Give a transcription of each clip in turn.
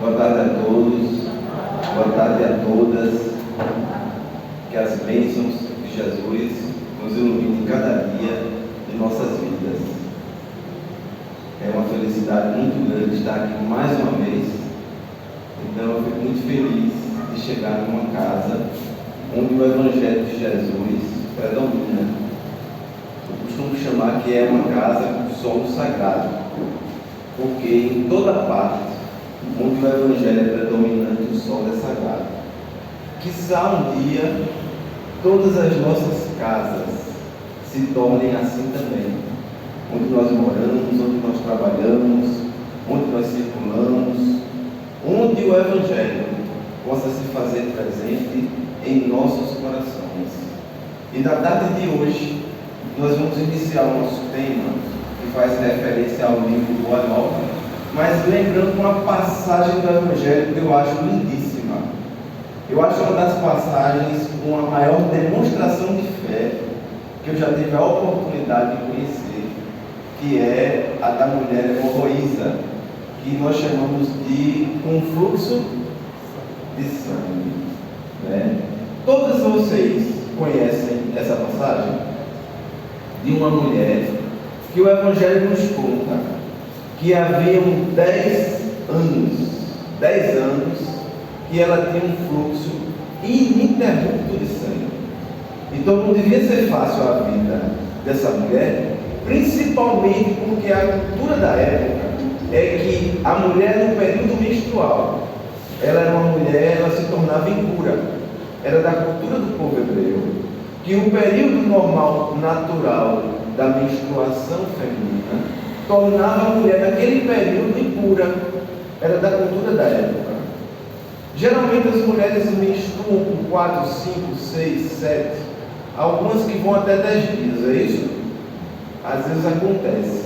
Boa tarde a todos, boa tarde a todas. Que as bênçãos de Jesus nos iluminem cada dia de nossas vidas. É uma felicidade muito grande estar aqui mais uma vez. Então eu fico muito feliz de chegar numa casa onde o Evangelho de Jesus predomina. Eu costumo chamar que é uma casa com solo sagrado, porque em toda parte onde o Evangelho é predominante, o solo é sagrado. Quizá um dia todas as nossas casas se tornem assim também, onde nós moramos, onde nós trabalhamos, onde nós circulamos, onde o Evangelho possa se fazer presente em nossos corações. E na tarde de hoje nós vamos iniciar o nosso tema, que faz referência ao livro Boa Nova, mas lembrando uma passagem do Evangelho que eu acho lindíssima. Eu acho uma das passagens com a maior demonstração de fé que eu já tive a oportunidade de conhecer, que é a da mulher hemorroísa, que nós chamamos de um fluxo de sangue, né? Todos vocês conhecem essa passagem de uma mulher que o Evangelho nos conta que haviam 10 anos que ela tinha um fluxo ininterrupto de sangue. Então não devia ser fácil a vida dessa mulher, principalmente porque a cultura da época é que a mulher no período menstrual, ela era uma mulher, ela se tornava impura. Era da cultura do povo hebreu que o período normal, natural da menstruação feminina tornava a mulher naquele período impura. Era da cultura da época. Geralmente as mulheres menstruam com 4, 5, 6, 7, algumas que vão até 10 dias, é isso? Às vezes acontece.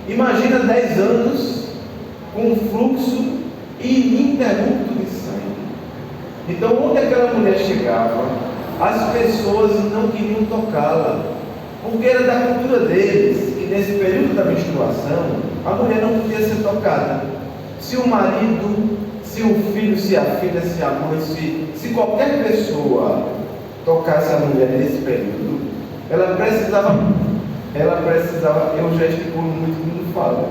Imagina 10 anos com um fluxo ininterrupto de sangue. Então onde aquela mulher chegava, as pessoas não queriam tocá-la, porque era da cultura deles que nesse período da menstruação a mulher não podia ser tocada. Se o marido, se o filho, se a filha, se a mãe, se qualquer pessoa tocasse a mulher nesse período, ela precisava, eu gesticulo muito quando falo,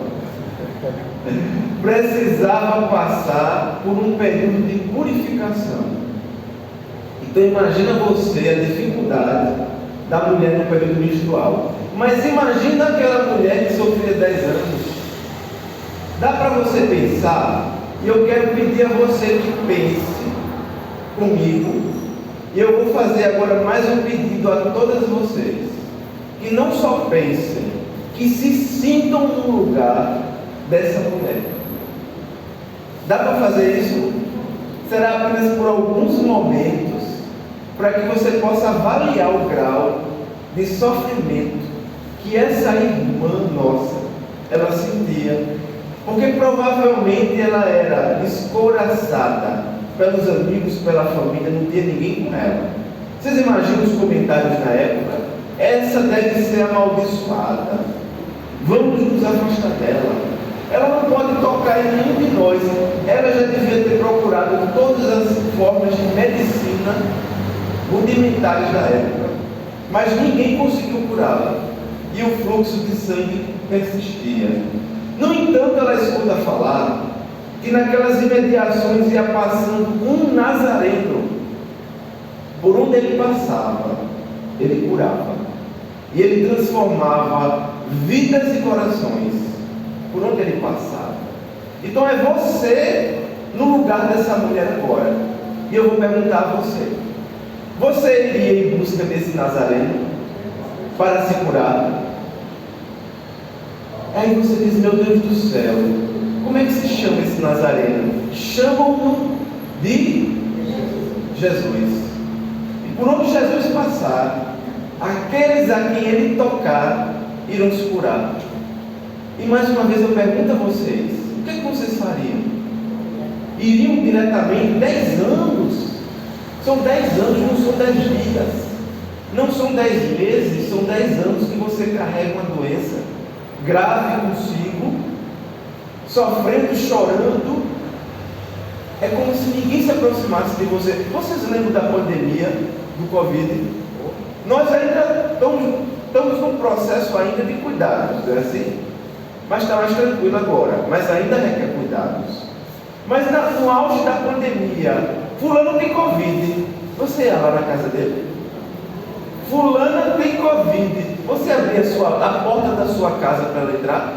precisava passar por um período de purificação. Então imagina você a dificuldade da mulher no período menstrual. Mas imagina aquela mulher que sofria 10 anos. Dá para você pensar? E eu quero pedir a você que pense comigo. E eu vou fazer agora mais um pedido a todas vocês. Que não só pensem, que se sintam no lugar dessa mulher. Dá para fazer isso? Será apenas por alguns momentos, para que você possa avaliar o grau de sofrimento que essa irmã nossa, ela sentia, porque provavelmente ela era descouraçada pelos amigos, pela família, não tinha ninguém com ela. Vocês imaginam os comentários na época? Essa deve ser amaldiçoada, vamos nos afastar dela, ela não pode tocar em nenhum de nós. Ela já devia ter procurado todas as formas de medicina rudimentares da época, mas ninguém conseguiu curá-la, e o fluxo de sangue persistia. No entanto, ela escuta falar que naquelas imediações ia passando um nazareno. Por onde ele passava, ele curava, e ele transformava vidas e corações, por onde ele passava. Então é você no lugar dessa mulher agora, e eu vou perguntar a você: você iria em busca desse nazareno para se curar? Aí você diz: meu Deus do céu, como é que se chama esse nazareno? Chamam-no de Jesus. E por onde Jesus passar, aqueles a quem ele tocar irão se curar. E mais uma vez eu pergunto a vocês: o que é que vocês fariam? Iriam diretamente? 10 anos? São 10 anos, não são 10 vidas. Não são 10 meses, são 10 anos que você carrega uma doença grave consigo, sofrendo, chorando, É como se ninguém se aproximasse de você. Vocês lembram da pandemia do Covid? Nós ainda estamos num processo ainda de cuidados, não é assim? Mas está mais tranquilo agora, mas ainda requer cuidados. Mas no auge da pandemia, fulano tem Covid, você ia lá na casa dele? Fulana tem Covid, você abria a porta da sua casa para ela entrar?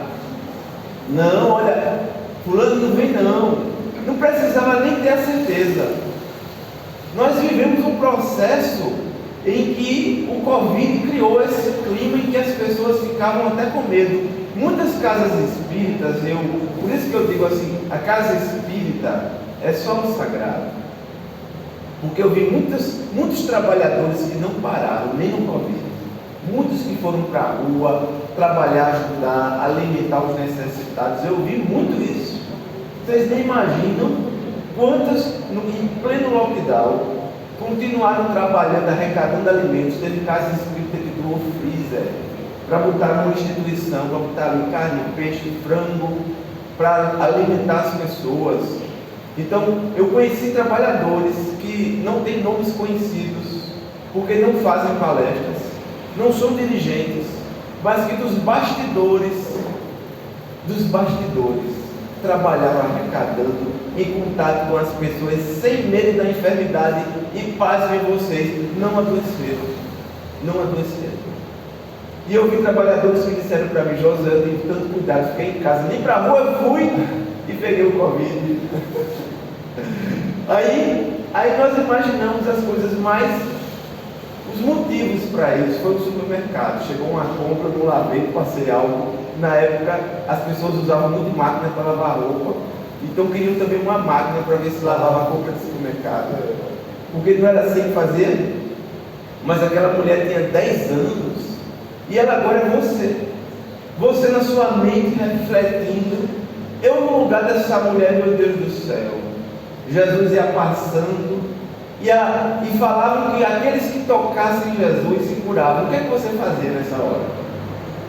Não, olha, fulano não vem não precisava nem ter a certeza. Nós vivemos um processo em que o Covid criou esse clima em que as pessoas ficavam até com medo. Muitas casas espíritas, por isso que eu digo assim, a casa espírita é só um sagrado. Porque eu vi muitos trabalhadores que não pararam, nem no Covid. Muitos que foram para a rua, trabalhar, ajudar, alimentar os necessitados. Eu vi muito isso. Vocês nem imaginam quantas, em pleno lockdown, continuaram trabalhando, arrecadando alimentos. Teve casa espírita que doou freezer para botar numa instituição, para botar ali carne, peixe, frango, para alimentar as pessoas. Então, eu conheci trabalhadores que não têm nomes conhecidos, porque não fazem palestras, não são dirigentes, mas que dos bastidores, trabalharam arrecadando, em contato com as pessoas, sem medo da enfermidade, e pasmem vocês, não adoeceram. E eu vi trabalhadores que disseram para mim: José, eu tive tanto cuidado, fiquei em casa, nem para a rua eu fui e peguei o Covid. Aí nós imaginamos as coisas mais, os motivos para isso. Foi no supermercado, chegou uma compra, no lavei, passei álcool. Na época as pessoas usavam muito máquina para lavar roupa, então queriam também uma máquina para ver se lavava a compra do supermercado, porque não era assim que fazia. Mas aquela mulher tinha 10 anos e ela agora é você na sua mente refletindo. Eu no lugar dessa mulher, meu Deus do céu, Jesus ia passando e falavam que aqueles que tocassem Jesus se curavam. O que é que você fazia nessa hora?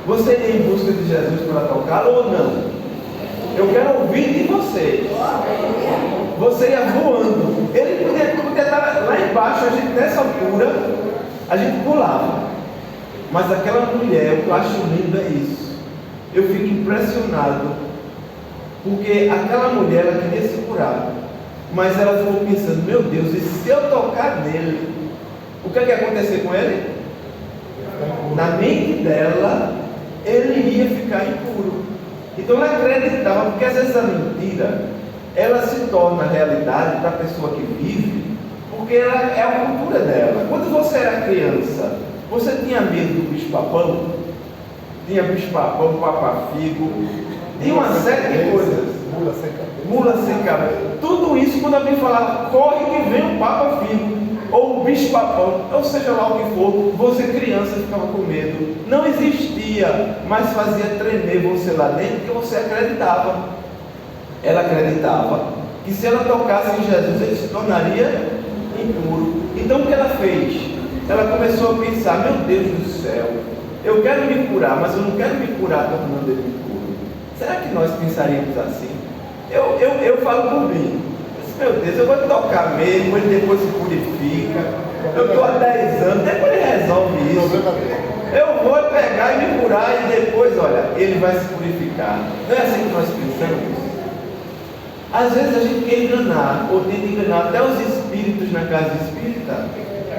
Você ia em busca de Jesus para tocá-lo ou não? Eu quero ouvir de você. Você ia voando. Ele podia estar lá embaixo, a gente nessa altura, a gente pulava. Mas aquela mulher, o que eu acho lindo é isso. Eu fico impressionado, porque aquela mulher, ela queria se curar, mas ela ficou pensando: meu Deus, e se eu tocar nele, o que é que ia acontecer com ele? Na mente dela, ele ia ficar impuro. Então ela acreditava, porque às vezes a mentira, ela se torna realidade para a pessoa que vive, porque ela é a cultura dela. Quando você era criança, você tinha medo do bicho-papão? Tinha bicho-papão, papa-figo, tinha uma série de coisas. Mula sem cabelo. Tudo isso, quando alguém falava, corre que vem o papa-figo, ou o bicho-papão, ou seja lá o que for, você criança ficava com medo. Não existia, mas fazia tremer você lá dentro, porque você acreditava. Ela acreditava que se ela tocasse em Jesus, ele se tornaria impuro. Então o que ela fez? Ela começou a pensar: meu Deus do céu, eu quero me curar, mas eu não quero me curar tornando ele impuro. Será que nós pensaríamos assim? Eu falo por mim: meu Deus, eu vou tocar mesmo, ele depois se purifica. Eu estou há 10 anos, depois ele resolve isso. Eu vou pegar e me curar, e depois, olha, ele vai se purificar. Não é assim que nós pensamos? Às vezes a gente quer enganar, ou tenta enganar até os espíritos na casa espírita.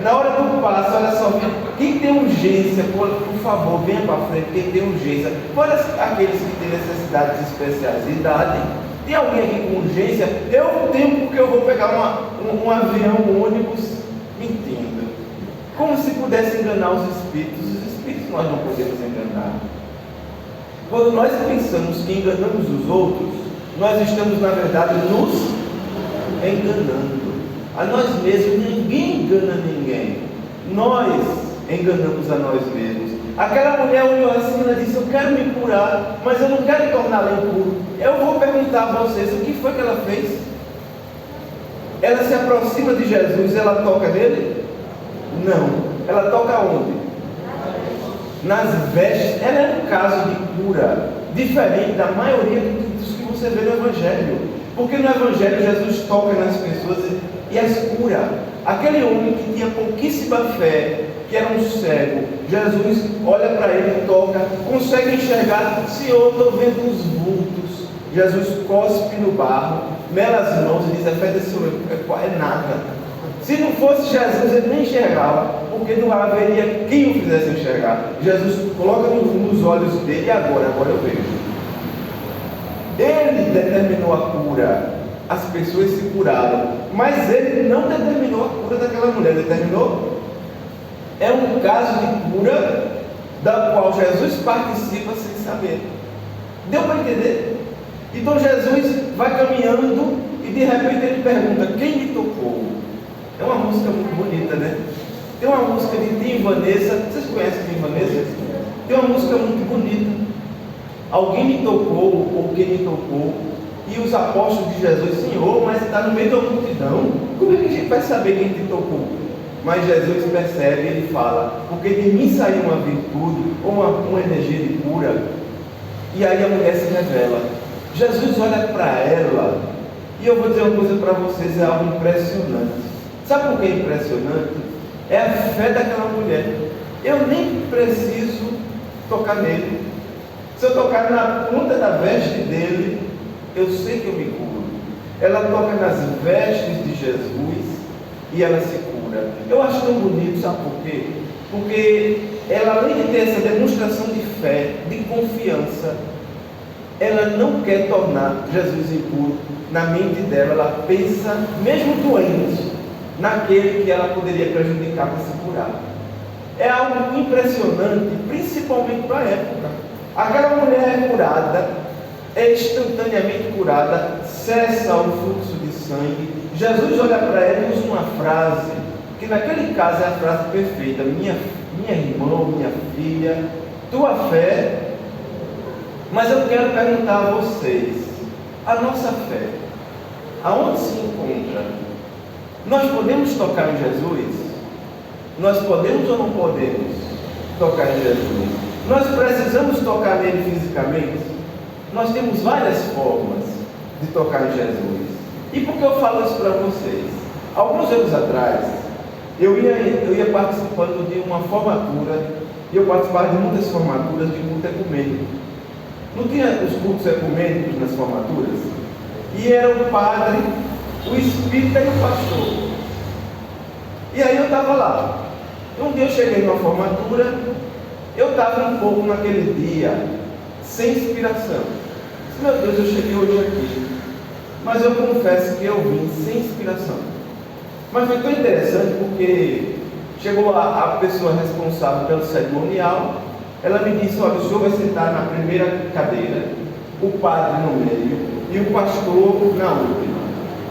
Na hora do passo, olha só, quem tem urgência, por favor, venha para frente, quem tem urgência. Fora aqueles que têm necessidades especiais de idade. Tem alguém aqui com urgência? Eu tenho, porque eu vou pegar um avião, um ônibus. Mentindo. Como se pudesse enganar os espíritos nós não podemos enganar. Quando nós pensamos que enganamos os outros, nós estamos na verdade nos enganando. A nós mesmos. Ninguém engana ninguém. Nós enganamos a nós mesmos. Aquela mulher olhou assim e disse: eu quero me curar, mas eu não quero torná-la impuro. Eu vou perguntar a vocês: o que foi que ela fez? Ela se aproxima de Jesus, ela toca nele? Não. Ela toca onde? Nas vestes. Ela é um caso de cura diferente da maioria dos que você vê no Evangelho. Porque no Evangelho Jesus toca nas pessoas e as cura. Aquele homem que tinha pouquíssima fé, que era um cego, Jesus olha para ele, toca, consegue enxergar. Senhor, estou vendo uns vultos. Jesus cospe no barro, mela as mãos e diz: a fé desse homem é nada. Se não fosse Jesus, ele nem enxergava, porque não haveria quem o fizesse enxergar. Jesus coloca nos olhos dele e agora eu vejo. Ele determinou a cura, as pessoas se curaram, mas ele não determinou a cura daquela mulher, determinou? É um caso de cura da qual Jesus participa sem saber. Deu para entender? Então Jesus vai caminhando e de repente ele pergunta: quem me tocou? É uma música muito bonita, né? Tem uma música de Tim Vanessa, vocês conhecem Tim Vanessa? Tem uma música muito bonita. Alguém me tocou, ou quem me tocou? E os apóstolos de Jesus: Senhor, mas está no meio da multidão, como é que a gente vai saber quem te tocou? Mas Jesus percebe, ele fala: porque de mim saiu uma virtude, ou uma energia de cura. E aí a mulher se revela. Jesus olha para ela, e eu vou dizer uma coisa para vocês, é algo impressionante. Sabe por que é impressionante? É a fé daquela mulher. Eu nem preciso tocar nele. Se eu tocar na ponta da veste dele, eu sei que eu me curo. Ela toca nas vestes de Jesus e ela se cura. Eu acho tão bonito, sabe por quê? Porque ela, além de ter essa demonstração de fé, de confiança, ela não quer tornar Jesus impuro. Na mente dela, ela pensa, mesmo doente, naquele que ela poderia prejudicar para se curar. É algo impressionante, principalmente para a época. Aquela mulher é curada, é instantaneamente curada, cessa o fluxo de sangue. Jesus olha para ela e usa uma frase, que naquele caso é a frase perfeita: minha irmã, minha filha, tua fé. Mas eu quero perguntar a vocês, a nossa fé, aonde se encontra? Nós podemos tocar em Jesus? Nós podemos ou não podemos tocar em Jesus? Nós precisamos tocar nele fisicamente? Nós temos várias formas de tocar em Jesus. E por que eu falo isso para vocês? Alguns anos atrás, eu ia participando de uma formatura, e eu participava de muitas formaturas de culto ecumênico. Não tinha os cultos ecumênicos nas formaturas? E era o padre, o espírita e o pastor. E aí eu estava lá. Um dia eu cheguei numa formatura, eu estava um pouco naquele dia, sem inspiração. Disse: meu Deus, eu cheguei hoje aqui, mas eu confesso que eu vim sem inspiração. Mas foi tão interessante porque chegou a pessoa responsável pelo cerimonial. Ela me disse: olha, o senhor vai sentar na primeira cadeira, o padre no meio e o pastor na última.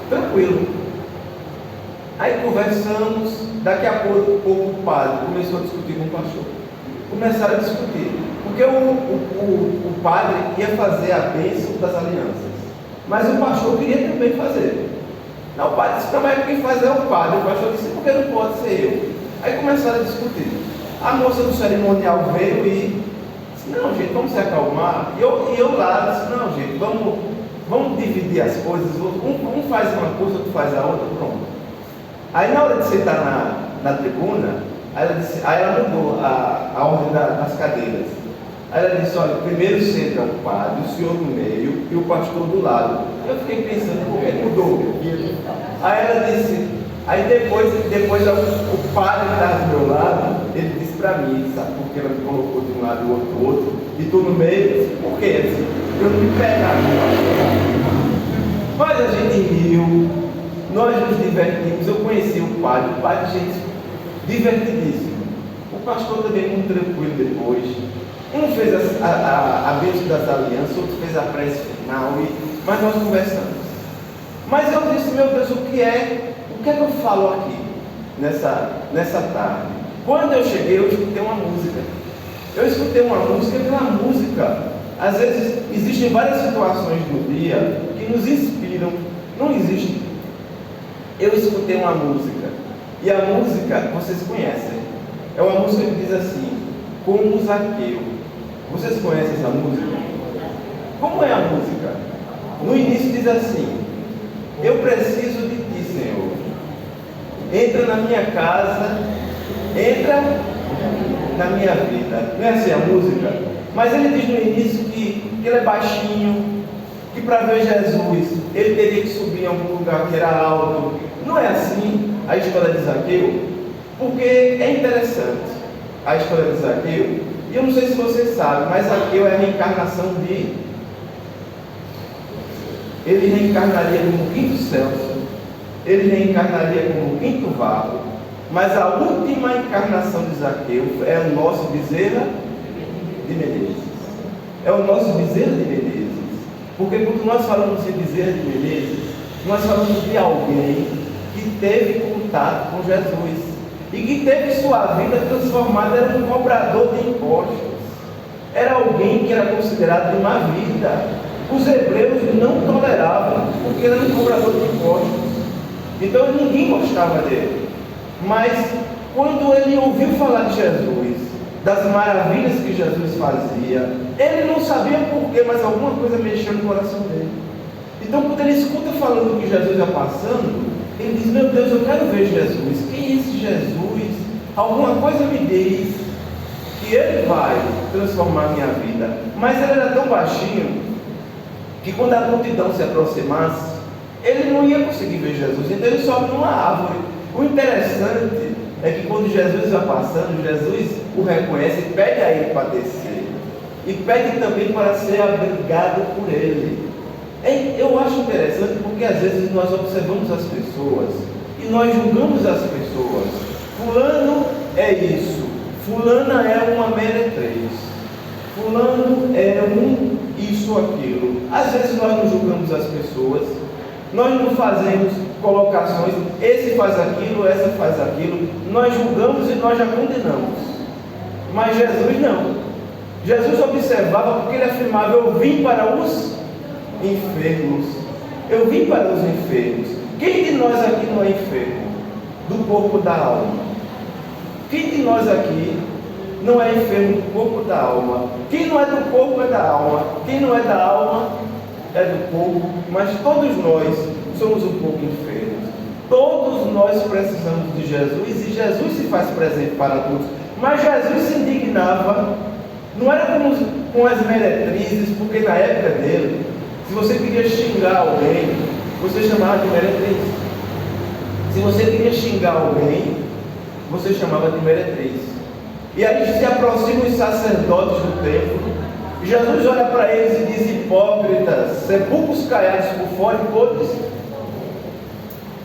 Tranquilo. Aí conversamos, daqui a pouco o padre começou a discutir com o pastor. Começaram a discutir, porque o padre ia fazer a bênção das alianças, mas o pastor queria também fazer. Não, o padre disse: não, mas quem faz é o padre. O pastor disse: porque não pode ser eu. Aí começaram a discutir. A moça do cerimonial veio e disse: não, gente, vamos se acalmar. E eu lá disse: não, gente, vamos dividir as coisas. Um faz uma coisa, outro faz a outra, pronto. Aí na hora de sentar na tribuna, aí ela mudou a ordem das cadeiras. Aí ela disse: olha, primeiro senta o padre, o senhor no meio e o pastor do lado. Eu fiquei pensando: por que mudou? Aí ela disse, aí depois o padre que estava do meu lado, ele disse para mim: sabe por que ela me colocou de um lado e o outro do outro? E tu no meio? Eu disse: por quê? Disse: eu não me pegava. Mas a gente riu, nós nos divertimos. Eu conheci o padre, gente divertidíssimo. O pastor também muito tranquilo depois. Um fez a bênção das alianças, outro fez a prece final, mas nós conversamos. Mas eu disse: meu Deus, o que é que eu falo aqui nessa tarde? Quando eu cheguei, eu escutei uma música. Eu escutei uma música pela música. Às vezes existem várias situações do dia que nos inspiram. Não existe. Eu escutei uma música, e a música vocês conhecem. É uma música que diz assim: como Zaqueu. Vocês conhecem essa música? Como é a música? No início diz assim: eu preciso de Ti, Senhor. Entra na minha casa, entra na minha vida. Não é assim a música? Mas ele diz no início que ele é baixinho, que para ver Jesus ele teria que subir em algum lugar que era alto. Não é assim a história de Zaqueu? Porque é interessante a história de Zaqueu. E eu não sei se você sabe, mas Zaqueu é a reencarnação de... Ele reencarnaria como quinto Celso, ele reencarnaria como quinto Varro, mas a última encarnação de Zaqueu é o nosso Bezerra de Menezes. É o nosso Bezerra de Menezes. Porque quando nós falamos de Bezerra de Menezes, nós falamos de alguém que teve contato com Jesus e que teve sua vida transformada, era um cobrador de impostos, era alguém que era considerado de má vida. Os hebreus não toleravam, porque ele era um cobrador de impostos, então ninguém gostava dele. Mas quando ele ouviu falar de Jesus, das maravilhas que Jesus fazia, ele não sabia porquê, mas alguma coisa mexeu no coração dele. Então quando ele escuta falando que Jesus ia passando, ele diz: meu Deus, eu quero ver Jesus. Quem é esse Jesus? Alguma coisa me diz que ele vai transformar a minha vida. Mas ele era tão baixinho que quando a multidão se aproximasse, ele não ia conseguir ver Jesus. Então ele sobe numa árvore. O interessante é que quando Jesus vai passando, Jesus o reconhece e pede a ele para descer. E pede também para ser abrigado por ele. Eu acho interessante porque às vezes nós observamos as pessoas e nós julgamos as pessoas. Fulano é isso, fulana é uma meretriz, fulano é um isso ou aquilo. Às vezes nós não julgamos as pessoas, nós não fazemos colocações, esse faz aquilo, essa faz aquilo, nós julgamos e nós já condenamos. Mas Jesus não. Jesus observava porque ele afirmava: eu vim para os enfermos, eu vim para os enfermos. Quem de nós aqui não é enfermo do corpo da alma? Quem de nós aqui não é enfermo do corpo da alma? Quem não é do corpo é da alma, quem não é da alma é do corpo. Mas todos nós somos um pouco enfermos, todos nós precisamos de Jesus, e Jesus se faz presente para todos. Mas Jesus se indignava, não era com as meretrizes, porque na época dele, se você queria xingar alguém, você chamava de meretriz. Se você queria xingar alguém, você chamava de meretriz. E aí se aproximam os sacerdotes do templo, e Jesus olha para eles e diz: hipócritas, sepulcros caiados por fora e podres,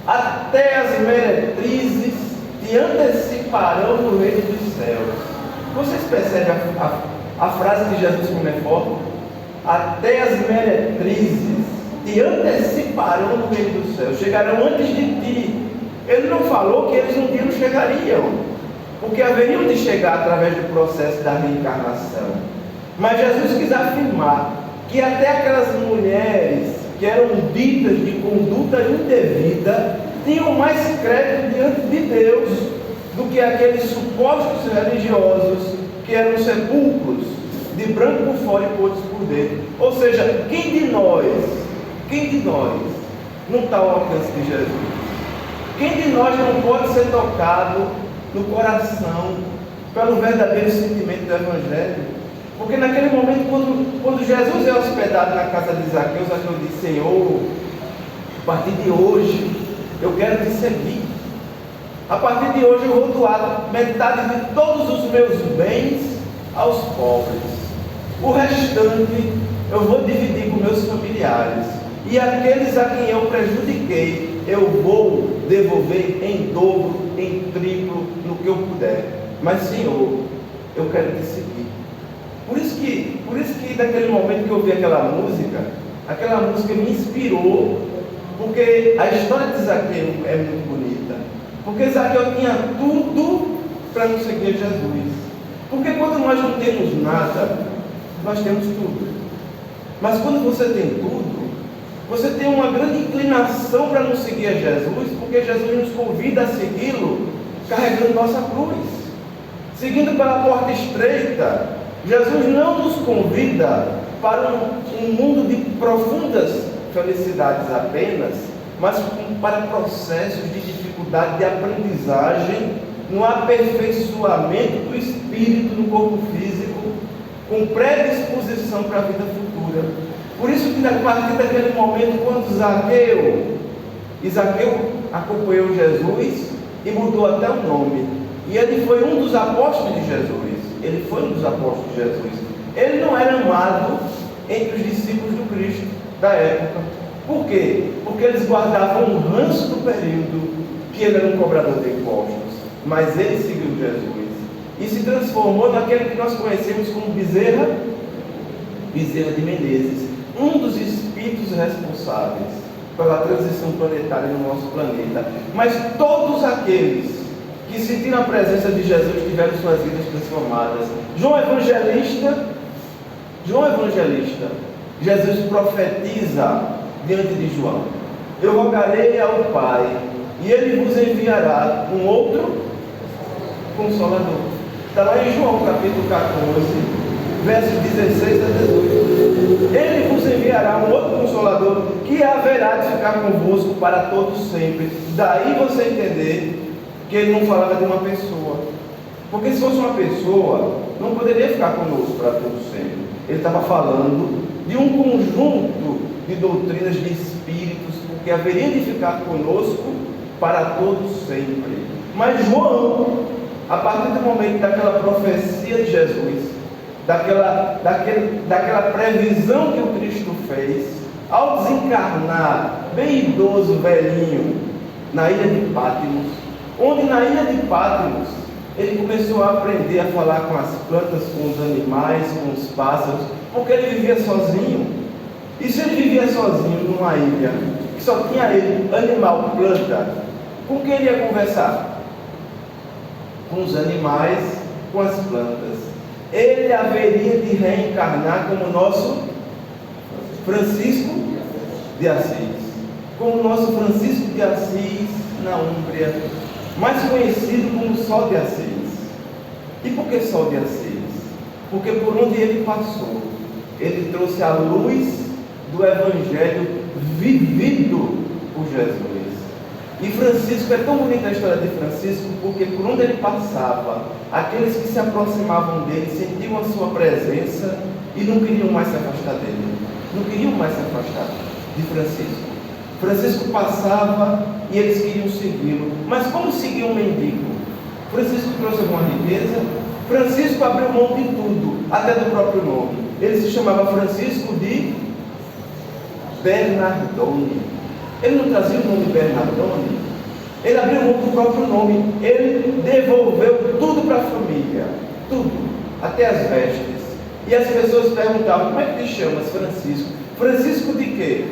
até as meretrizes te anteciparão no reino dos céus. Vocês percebem a frase de Jesus como é forte? Até as meretrizes te anteciparão no reino dos céus, chegarão antes de ti. Ele não falou que eles um dia não chegariam, porque haveriam de chegar através do processo da reencarnação. Mas Jesus quis afirmar que até aquelas mulheres que eram ditas de conduta indevida tinham mais crédito diante de Deus do que aqueles supostos religiosos que eram sepulcros de branco por fora e podres por dentro. Ou seja, quem de nós não está ao alcance de Jesus? Quem de nós não pode ser tocado no coração pelo verdadeiro sentimento do Evangelho? Porque naquele momento, quando Jesus é hospedado na casa de Zaqueu, Zaqueu diz: Senhor, a partir de hoje eu quero te seguir. A partir de hoje eu vou doar metade de todos os meus bens aos pobres. O restante eu vou dividir com meus familiares. E aqueles a quem eu prejudiquei, eu vou devolver em dobro, em triplo, no que eu puder. Mas Senhor, eu quero te seguir. Por isso que naquele momento que eu ouvi aquela música me inspirou, porque a história de Zaqueu é muito bonita. Porque Zaqueu tinha tudo para não seguir Jesus. Porque quando nós não temos nada, nós temos tudo. Mas quando você tem tudo, você tem uma grande inclinação para não seguir a Jesus, porque Jesus nos convida a segui-lo carregando nossa cruz, seguindo pela porta estreita. Jesus não nos convida para um mundo de profundas felicidades apenas, mas para processos de dificuldade de aprendizagem, no aperfeiçoamento do espírito no corpo físico, com predisposição para a vida futura. Por isso que a partir daquele momento, quando Zaqueu acompanhou Jesus e mudou até o nome, e ele foi um dos apóstolos de Jesus. Ele não era amado entre os discípulos do Cristo da época. Por quê? Porque eles guardavam um ranço do período que ele era um cobrador de impostos, mas ele seguiu Jesus e se transformou naquele que nós conhecemos como Bezerra de Menezes, um dos espíritos responsáveis pela transição planetária no nosso planeta. Mas todos aqueles que sentiram a presença de Jesus tiveram suas vidas transformadas. João Evangelista, Jesus profetiza diante de João: eu rogarei ao Pai, e Ele vos enviará um outro Consolador. Está lá em João capítulo 14, versos 16 a 18. Ele vos enviará um outro Consolador, que haverá de ficar convosco para todos sempre. Daí você entender que ele não falava de uma pessoa, porque se fosse uma pessoa, não poderia ficar conosco para todos sempre. Ele estava falando de um conjunto de doutrinas de espíritos que haveria de ficar conosco para todos sempre. Mas João, a partir do momento daquela profecia de Jesus, daquela previsão que o Cristo fez, ao desencarnar, bem idoso, velhinho, na ilha de Patmos, onde na ilha de Patmos ele começou a aprender a falar com as plantas, com os animais, com os pássaros, porque ele vivia sozinho. E se ele vivia sozinho numa ilha que só tinha ele, animal, planta, com quem ele ia conversar? Com os animais, com as plantas. Ele haveria de reencarnar como nosso Francisco de Assis, como nosso Francisco de Assis na Úmbria, mais conhecido como Sol de Assis. E por que Sol de Assis? Porque por onde ele passou, ele trouxe a luz do Evangelho vivido por Jesus. E Francisco, é tão bonita a história de Francisco, porque por onde ele passava, aqueles que se aproximavam dele sentiam a sua presença e não queriam mais se afastar dele, não queriam mais se afastar de Francisco. Francisco passava e eles queriam segui-lo. Mas como seguir um mendigo? Francisco trouxe alguma riqueza? Francisco abriu mão de tudo, até do próprio nome. Ele se chamava Francisco de Bernardone. Ele não trazia o nome Bernardone. Ele abriu mão do próprio nome. Ele devolveu tudo para a família, tudo, até as vestes. E as pessoas perguntavam: como é que te chamas, Francisco? Francisco de quê?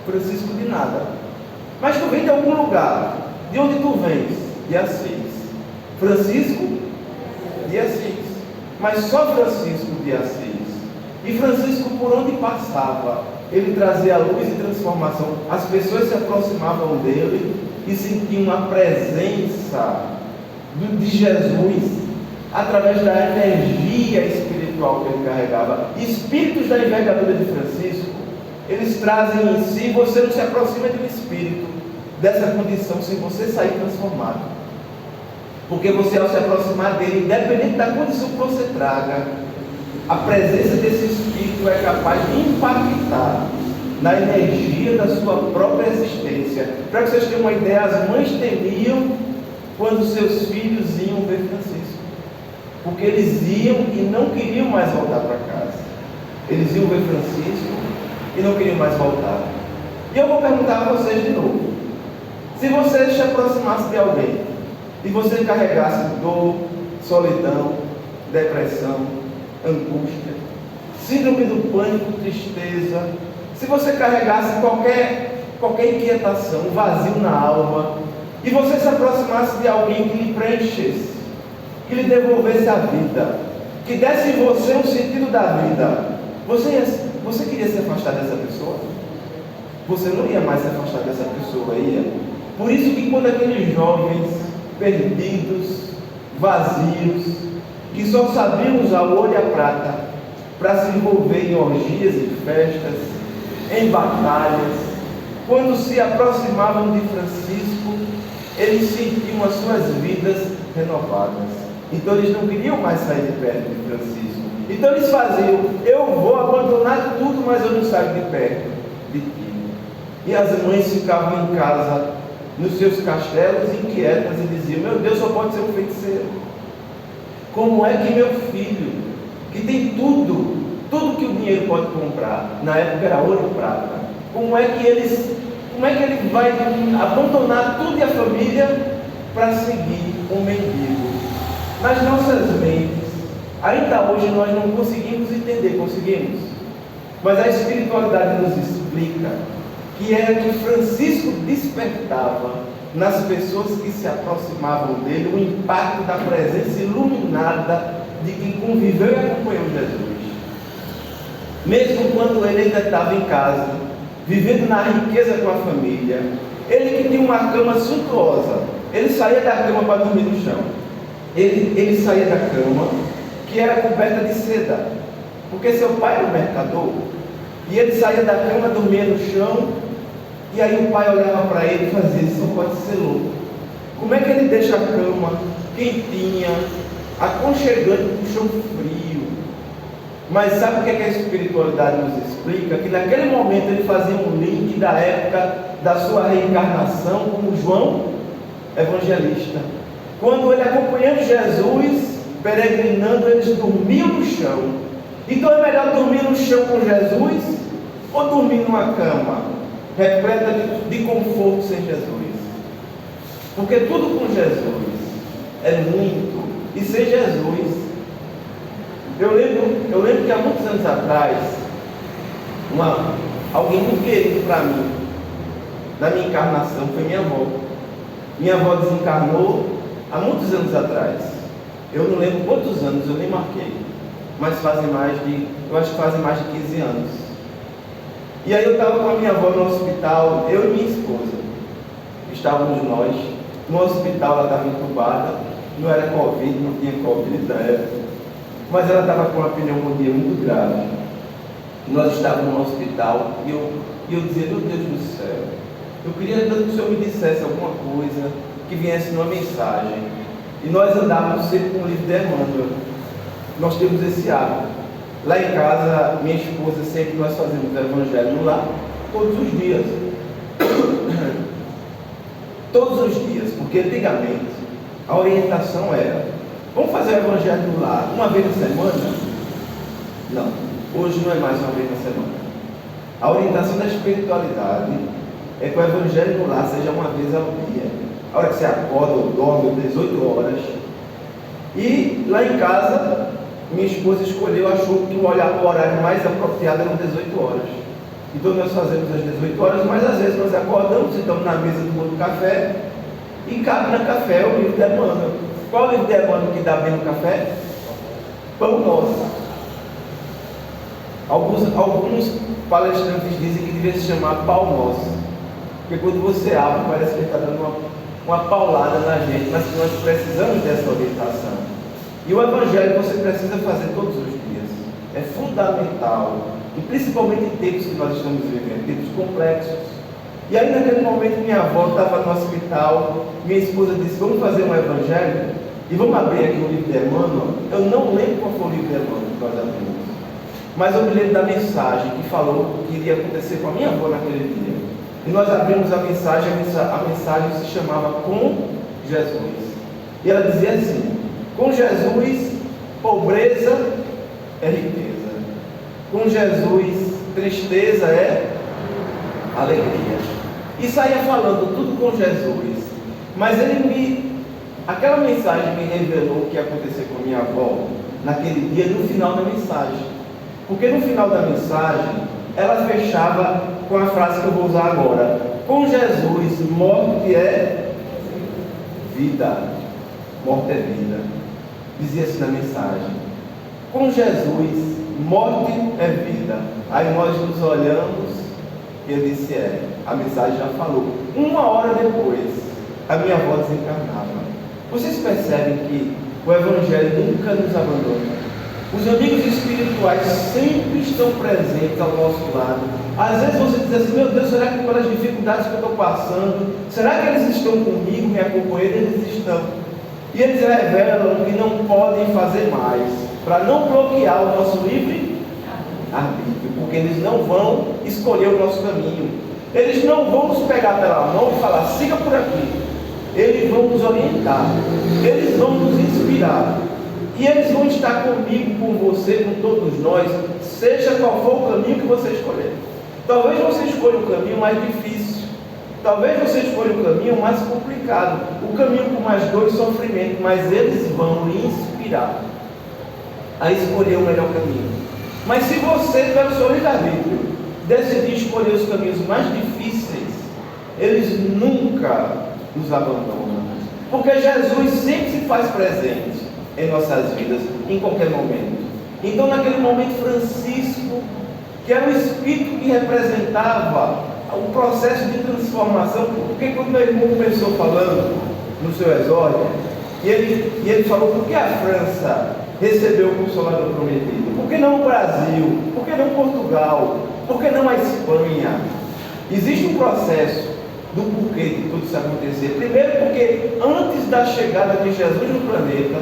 Francisco de nada. Mas tu vem de algum lugar. De onde tu vens? De Assis. Francisco de Assis. Mas só Francisco de Assis. E Francisco, por onde passava, ele trazia luz e transformação. As pessoas se aproximavam dele e sentiam a presença de Jesus através da energia espiritual que ele carregava. Espíritos da envergadura de Francisco, eles trazem em si. Você não se aproxima de um espírito dessa condição sem você sair transformado, porque você, ao se aproximar dele, independente da condição que você traga, a presença desse espírito é capaz de impactar na energia da sua própria existência. Para que vocês tenham uma ideia, as mães temiam quando seus filhos iam ver Francisco, porque eles iam e não queriam mais voltar para casa. Eles iam ver Francisco e não queriam mais voltar. E eu vou perguntar a vocês de novo: se você se aproximasse de alguém e você carregasse dor, solidão, depressão, angústia, síndrome do pânico, tristeza, se você carregasse qualquer inquietação, vazio na alma, e você se aproximasse de alguém que lhe preenchesse, que lhe devolvesse a vida, que desse em você um sentido da vida, você queria se afastar dessa pessoa? Você não ia mais se afastar dessa pessoa, ia? Por isso que quando aqueles jovens perdidos, vazios, que só sabiam usar o ouro e a prata para se envolver em orgias e festas, em batalhas, quando se aproximavam de Francisco, eles sentiam as suas vidas renovadas. Então eles não queriam mais sair de perto de Francisco. Então eles faziam: eu vou abandonar tudo, mas eu não saio de perto de ti. E as mães ficavam em casa, nos seus castelos, inquietas, e diziam: meu Deus, só pode ser um feiticeiro. Como é que meu filho, que tem tudo que o dinheiro pode comprar, na época era ouro e prata, como é que ele vai abandonar tudo e a família para seguir um mendigo? Nas nossas mentes, ainda hoje nós não conseguimos entender, conseguimos? Mas a espiritualidade nos explica que era que Francisco despertava nas pessoas que se aproximavam dele o impacto da presença iluminada de quem conviveu e acompanhou Jesus. Mesmo quando ele ainda estava em casa, vivendo na riqueza com a família, ele que tinha uma cama suntuosa, ele saía da cama para dormir no chão. Ele saía da cama que era coberta de seda, porque seu pai era um mercador, e ele saía da cama, dormia no chão, e aí o pai olhava para ele e fazia: isso não pode ser louco. Como é que ele deixa a cama quentinha, aconchegante, com o chão frio? Mas sabe o que a espiritualidade nos explica? Que naquele momento ele fazia um link da época da sua reencarnação como João Evangelista. Quando ele, acompanhando Jesus, peregrinando, eles dormiam no chão. Então é melhor dormir no chão com Jesus ou dormir numa cama repleta de conforto sem Jesus? Porque tudo com Jesus é muito, e sem Jesus. Eu lembro que há muitos anos atrás, alguém muito querido para mim, na minha encarnação, foi minha avó. Minha avó desencarnou há muitos anos atrás. Eu não lembro quantos anos, eu nem marquei, mas eu acho que fazem mais de 15 anos. E aí eu estava com a minha avó no hospital, eu e minha esposa. Estávamos nós no hospital, ela estava entubada, não era Covid, não tinha Covid na época, mas ela estava com uma pneumonia muito grave. Nós estávamos no hospital e eu dizia: meu Deus do céu, eu queria tanto que o Senhor me dissesse alguma coisa, que viesse numa mensagem. E nós andávamos sempre com o livro de Emmanuel. Nós temos esse hábito. Lá em casa, minha esposa, sempre nós fazemos o evangelho no lar, todos os dias. Todos os dias, porque antigamente a orientação era: vamos fazer o evangelho no lar uma vez na semana? Não, hoje não é mais uma vez na semana. A orientação da espiritualidade é que o evangelho no lar seja uma vez ao dia. A hora que você acorda ou dorme, 18 horas. E lá em casa, minha esposa escolheu, achou que o horário mais apropriado eram 18 horas. Então nós fazemos às 18 horas, mas às vezes nós acordamos, estamos na mesa tomando café, e cabe no café o livro de Emmanuel. Qual o livro de Emmanuel que dá bem no café? Pão Nosso. Alguns palestrantes dizem que devia se chamar Pão Nosso, porque quando você abre, parece que ele está dando uma paulada na gente, mas que nós precisamos dessa orientação. E o evangelho você precisa fazer todos os dias. É fundamental, e principalmente em tempos que nós estamos vivendo, tempos complexos. E aí naquele momento minha avó estava no hospital, minha esposa disse: vamos fazer um evangelho e vamos abrir aqui o livro de Emmanuel. Eu não lembro qual foi o livro de Emmanuel que nós abrimos, mas eu me lembro da mensagem que falou que iria acontecer com a minha avó naquele dia. E nós abrimos a mensagem se chamava Com Jesus. E ela dizia assim: com Jesus, pobreza é riqueza. Com Jesus, tristeza é alegria. E saía falando tudo com Jesus. Mas aquela mensagem me revelou o que ia acontecer com a minha avó naquele dia, no final da mensagem. Porque no final da mensagem, ela fechava com a frase que eu vou usar agora: com Jesus, morte é vida. Morte é vida. Dizia assim na mensagem: com Jesus, morte é vida. Aí nós nos olhamos e eu disse: a mensagem já falou. Uma hora depois, a minha avó desencarnava. Vocês percebem que o evangelho nunca nos abandona. Os amigos espirituais sempre estão presentes ao nosso lado, Às vezes você diz assim: meu Deus, será que pelas dificuldades que eu estou passando, será que eles estão comigo, me acompanhando? Eles estão. E eles revelam que não podem fazer mais, para não bloquear o nosso livre arbítrio, porque eles não vão escolher o nosso caminho. Eles não vão nos pegar pela mão e falar: siga por aqui. Eles vão nos orientar, eles vão nos inspirar, e eles vão estar comigo, com você, com todos nós, seja qual for o caminho que você escolher. Talvez você escolha o caminho mais difícil, talvez você escolha o caminho mais complicado, o caminho com mais dor e sofrimento, mas eles vão lhe inspirar a escolher o melhor caminho. Mas se você, pelo seu livre-arbítrio, decidir escolher os caminhos mais difíceis, eles nunca nos abandonam, porque Jesus sempre se faz presente em nossas vidas, em qualquer momento. Então, naquele momento, Francisco, que era o Espírito que representava o processo de transformação, porque quando meu irmão começou falando no seu exórdio, e ele falou: por que a França recebeu o Consolador prometido? Por que não o Brasil? Por que não Portugal? Por que não a Espanha? Existe um processo do porquê de tudo isso acontecer. Primeiro, porque antes da chegada de Jesus no planeta,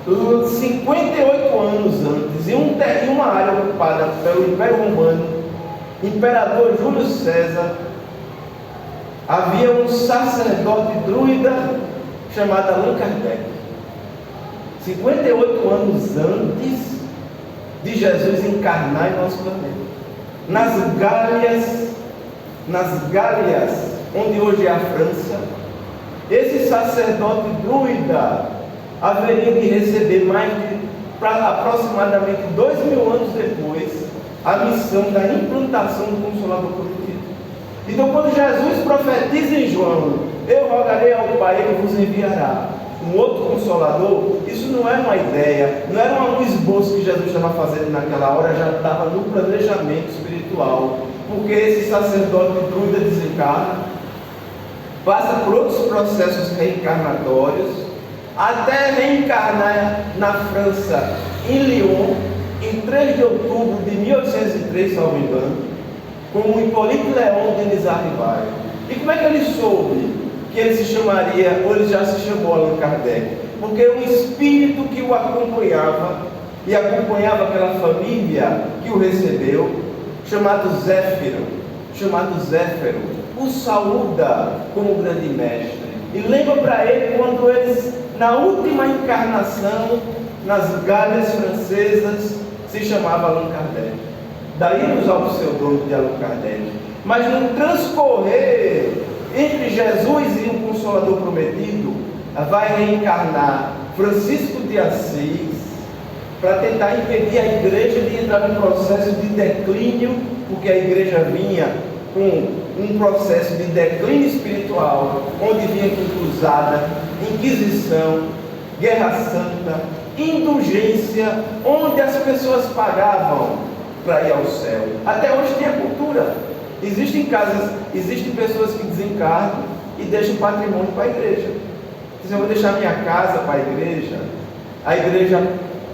58 anos antes, em uma área ocupada pelo Império Romano, Imperador Júlio César, havia um sacerdote druida chamado Allan Kardec. 58 anos antes de Jesus encarnar em nosso planeta, nas Gálias, onde hoje é a França, esse sacerdote druida haveria de receber aproximadamente 2000 anos depois a missão da implantação do Consolador prometido. Então, quando Jesus profetiza em João: eu rogarei ao Pai, ele vos enviará um outro Consolador, isso não era uma ideia, não era um esboço que Jesus estava fazendo naquela hora, já estava no planejamento espiritual, porque esse sacerdote druida desencarna, passa por outros processos reencarnatórios, até reencarnar na França, em Lyon, em 3 de outubro de 1803, salvo engano, como Hippolyte Léon Denis Arrivai. E como é que ele soube que ele se chamaria, ou ele já se chamou Allan Kardec? Porque o espírito que o acompanhava, e acompanhava aquela família que o recebeu, chamado Zéfiro, o saúda como grande mestre, e lembra para ele quando eles, na última encarnação, nas Gálias francesas, se chamava Allan Kardec. Daí usar o pseudônimo de Allan Kardec. Mas no transcorrer entre Jesus e o Consolador prometido, vai reencarnar Francisco de Assis, para tentar impedir a igreja de entrar num processo de declínio, porque a igreja vinha com um processo de declínio espiritual, onde vinha com cruzada, inquisição, guerra santa, indulgência, onde as pessoas pagavam para ir ao céu. Até hoje tem a cultura. Existem pessoas que desencarnam e deixam patrimônio para a igreja. Dizem: eu vou deixar minha casa para a igreja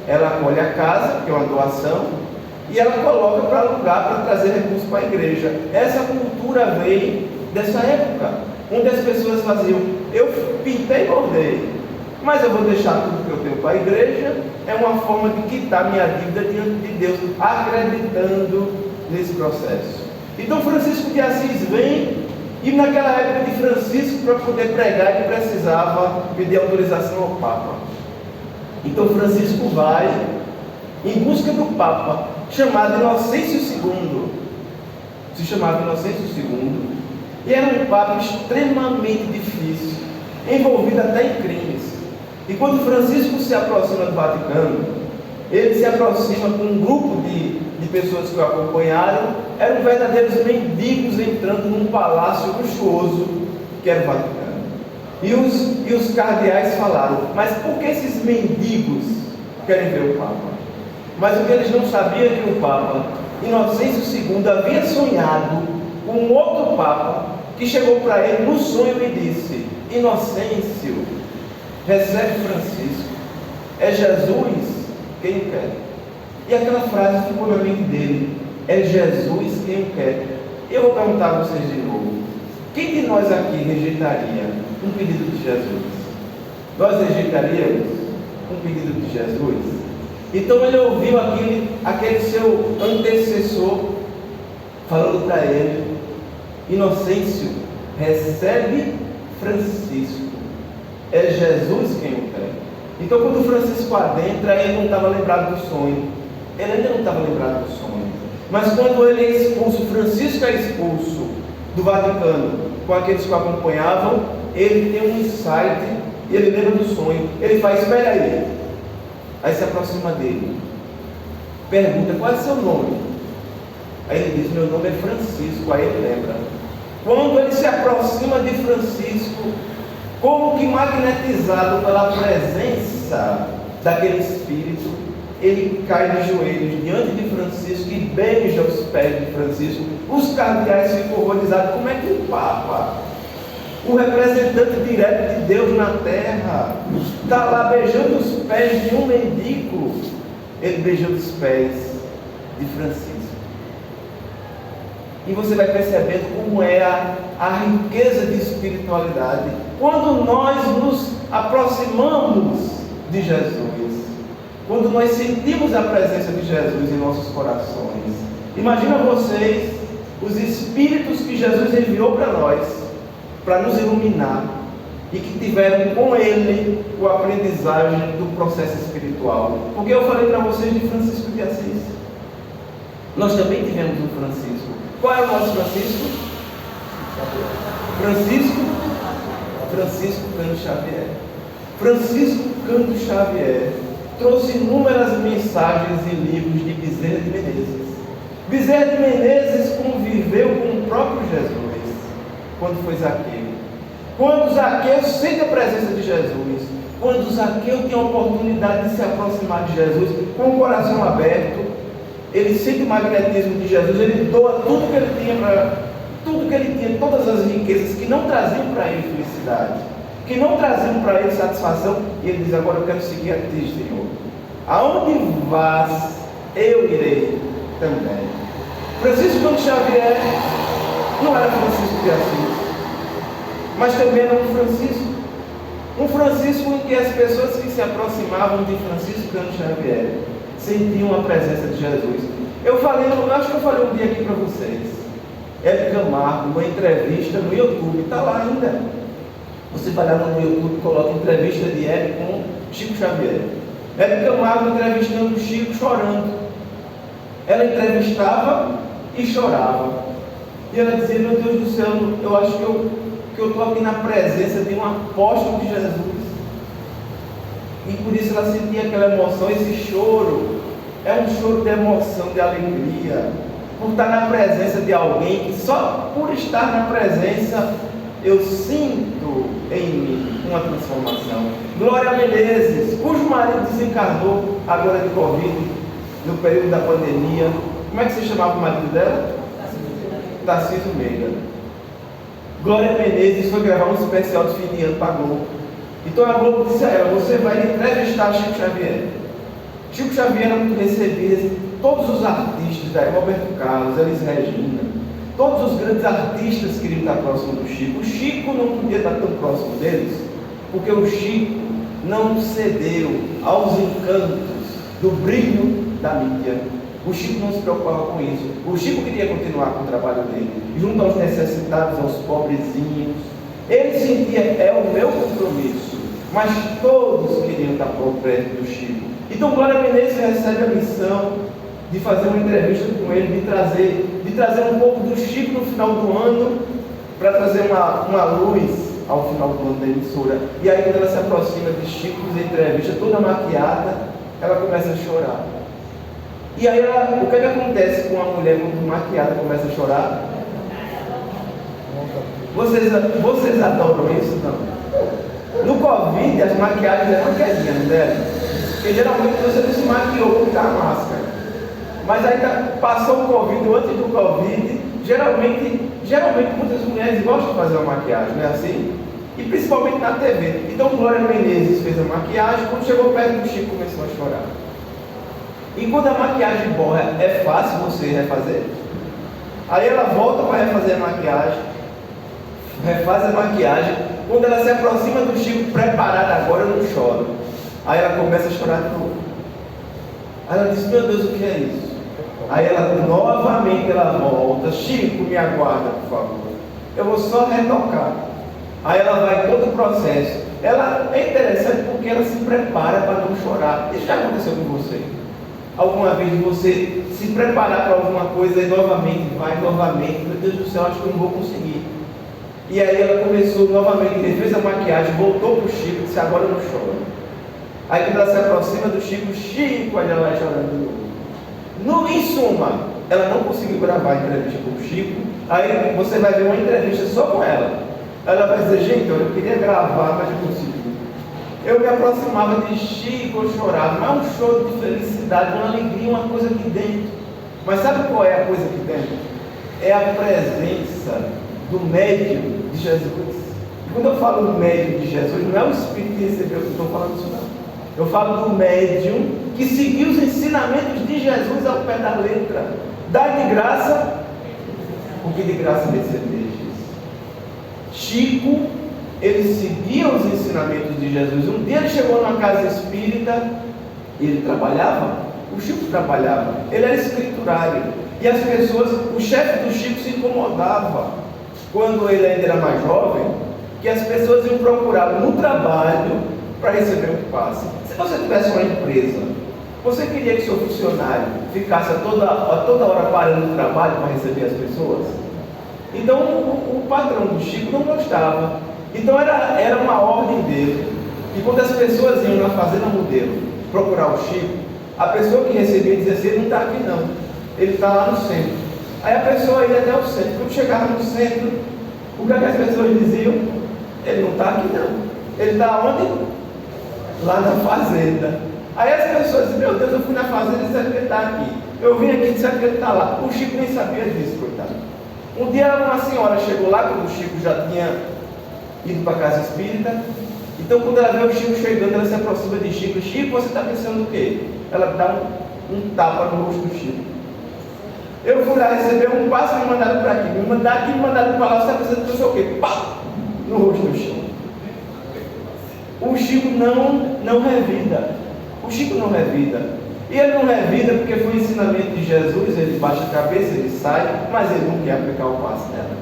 ela acolhe a casa, que é uma doação, e ela coloca para alugar, para trazer recursos para a igreja. Essa cultura veio dessa época, onde as pessoas faziam: eu pintei e bordei, mas eu vou deixar tudo que eu tenho para a igreja. É uma forma de quitar minha dívida diante de Deus, acreditando nesse processo. Então Francisco de Assis vem, e naquela época de Francisco, para poder pregar, ele precisava pedir autorização ao Papa. Então Francisco vai em busca do Papa, chamado Inocêncio II. Se chamava Inocêncio II, e era um Papa extremamente difícil, envolvido até em crimes. E quando Francisco se aproxima do Vaticano, ele se aproxima com um grupo de pessoas que o acompanharam. Eram verdadeiros mendigos entrando num palácio luxuoso que era o Vaticano. E os cardeais falaram: mas por que esses mendigos querem ver o Papa? Mas o que eles não sabiam é que o Papa Inocêncio II havia sonhado com um outro Papa, que chegou para ele no sonho e disse: Inocêncio, recebe Francisco, é Jesus quem o quer. E aquela frase ficou na mente dele: é Jesus quem o quer. Eu vou perguntar a vocês de novo. Quem de nós aqui rejeitaria um pedido de Jesus? Nós rejeitaríamos um pedido de Jesus? Então ele ouviu aquele seu antecessor falando para ele: Inocêncio, recebe Francisco. É Jesus quem o tem. Então quando Francisco adentra, ele não estava lembrado do sonho. Ele ainda não estava lembrado do sonho. Mas quando ele é expulso, Francisco é expulso do Vaticano com aqueles que o acompanhavam, ele tem um insight e ele lembra do sonho. Ele faz: espera aí. Aí se aproxima dele, pergunta: qual é o seu nome? Aí ele diz: meu nome é Francisco. Aí ele lembra. Quando ele se aproxima de Francisco, como que magnetizado pela presença daquele espírito, ele cai de joelhos diante de Francisco e beija os pés de Francisco. Os cardeais ficam horrorizados. Como é que o Papa, o representante direto de Deus na terra, está lá beijando os pés de um mendigo? Ele beijou os pés de Francisco. E você vai percebendo como é a riqueza de espiritualidade quando nós nos aproximamos de Jesus, quando nós sentimos a presença de Jesus em nossos corações. Imagina vocês os espíritos que Jesus enviou para nós, para nos iluminar, e que tiveram com ele a aprendizagem do processo espiritual. Porque eu falei para vocês de Francisco de Assis. Nós também tivemos um Francisco. Qual é o nosso Francisco? Francisco Cândido Xavier. Francisco Cândido Xavier trouxe inúmeras mensagens e livros de Bezerra de Menezes. Bezerra de Menezes conviveu com o próprio Jesus quando foi Zaqueu. Quando Zaqueu sente a presença de Jesus, quando Zaqueu tem a oportunidade de se aproximar de Jesus com o coração aberto, ele sente o magnetismo de Jesus, ele doa tudo que ele tinha, todas as riquezas que não traziam para ele felicidade, que não traziam para ele satisfação, e ele diz: agora eu quero seguir a ti, Senhor. Aonde vás, eu irei também. Francisco Cândido Xavier não era Francisco de Assis, mas também era um Francisco em que as pessoas que se aproximavam de Francisco Cândido Xavier sentiam a presença de Jesus. Eu acho que eu falei um dia aqui para vocês. Hélio Camargo, uma entrevista no YouTube, está lá ainda. Você vai lá no YouTube e coloca entrevista de Hélio com Chico Xavier. Hélio Camargo entrevistando o Chico chorando. Ela entrevistava e chorava. E ela dizia: meu Deus do céu, eu acho que eu estou aqui na presença de um apóstolo de Jesus. E por isso ela sentia aquela emoção, esse choro. É um choro de emoção, de alegria, por estar na presença de alguém que só por estar na presença eu sinto em mim uma transformação. Glória Menezes, cujo marido desencarnou agora de Covid, no período da pandemia. Como é que se chamava o marido dela? Tarcísio Meira. Glória Menezes foi gravar um especial de fim de ano para a Globo. Então a Globo disse a ela: você vai entrevistar Chico Xavier. Chico Xavier era muito recebido, todos os artistas, daí Roberto Carlos, Elis Regina, todos os grandes artistas queriam estar próximo do Chico. O Chico não podia estar tão próximo deles, porque o Chico não cedeu aos encantos do brilho da mídia. O Chico não se preocupava com isso. O Chico queria continuar com o trabalho dele, junto aos necessitados, aos pobrezinhos. Ele sentia: é o meu compromisso. Mas todos queriam estar por perto do Chico. Então Glória Menezes recebe a missão de fazer uma entrevista com ele, de trazer um pouco do Chico no final do ano, para trazer uma luz ao final do ano da emissora. E aí quando ela se aproxima de Chico, na entrevista, toda maquiada, ela começa a chorar. E aí o que acontece com uma mulher muito maquiada começa a chorar? Vocês adoram isso, não? No Covid, as maquiagens eram quedinhas, não deram? Porque geralmente você não se maquiou com a máscara. Mas aí passou o Covid, antes do Covid, geralmente muitas mulheres gostam de fazer uma maquiagem, não é assim? E principalmente na TV. Então Glória Menezes fez a maquiagem, quando chegou perto do Chico começou a chorar. E quando a maquiagem borra, é fácil você refazer? Aí ela volta para refazer a maquiagem, refaz a maquiagem. Quando ela se aproxima do Chico, preparada, agora eu não choro. Aí ela começa a chorar de novo. Aí ela diz: meu Deus, o que é isso? Aí ela novamente ela volta: Chico, me aguarda, por favor, eu vou só retocar. Aí ela vai todo o processo. Ela é interessante porque ela se prepara para não chorar. Isso já aconteceu com você? Alguma vez você se preparar para alguma coisa e novamente vai, novamente, meu Deus do céu, acho que eu não vou conseguir. E aí ela começou novamente, fez a maquiagem, voltou para o Chico e disse: agora eu não choro. Aí quando ela se aproxima do Chico, Chico, aí ela vai chorando de novo. Em suma, ela não conseguiu gravar a entrevista com o Chico. Aí você vai ver uma entrevista só com ela. Ela vai dizer: gente, eu queria gravar, mas não consegui. Eu me aproximava de Chico, eu chorava, mas um choro de felicidade, uma alegria, uma coisa aqui dentro. Mas sabe qual é a coisa aqui dentro? É a presença do médium de Jesus. E quando eu falo do médium de Jesus, não é o Espírito que recebeu, que eu estou falando isso não. Eu falo do médium que seguiu os ensinamentos de Jesus ao pé da letra. Dai de graça o que de graça recebeis. Chico, ele seguia os ensinamentos de Jesus. Um dia ele chegou numa casa espírita e ele trabalhava. O Chico trabalhava, ele era escriturário. E as pessoas, o chefe do Chico se incomodava, quando ele ainda era mais jovem, que as pessoas iam procurá-lo no trabalho para receber um passe. Se você tivesse uma empresa, você queria que seu funcionário ficasse a toda hora parando no trabalho para receber as pessoas? Então o patrão do Chico não gostava. Então era uma ordem dele. E quando as pessoas iam na Fazenda Modelo procurar o Chico, a pessoa que recebia dizia assim: ele não está aqui não, ele está lá no centro. Aí a pessoa ia até o centro. Quando chegava no centro, o que as pessoas diziam? Ele não está aqui não, ele está onde? Lá na fazenda. Aí as pessoas dizem: meu Deus, eu fui na fazenda e disseram que ele está aqui, eu vim aqui e disseram que ele está lá. O Chico nem sabia disso, coitado. Um dia uma senhora chegou lá, quando o Chico já tinha ido para a casa espírita. Então quando ela vê o Chico chegando, ela se aproxima de Chico: Chico, você está pensando o quê? Ela dá um tapa no rosto do Chico. Eu fui lá receber um passo e me mandaram para aqui. Me mandaram aqui, me mandaram para lá. Você está pensando que eu sou o quê? Pá! No rosto do Chico. O Chico não revida. O Chico não revida. E ele não revida porque foi o ensinamento de Jesus. Ele baixa a cabeça, ele sai, mas ele não quer aplicar o passe nela.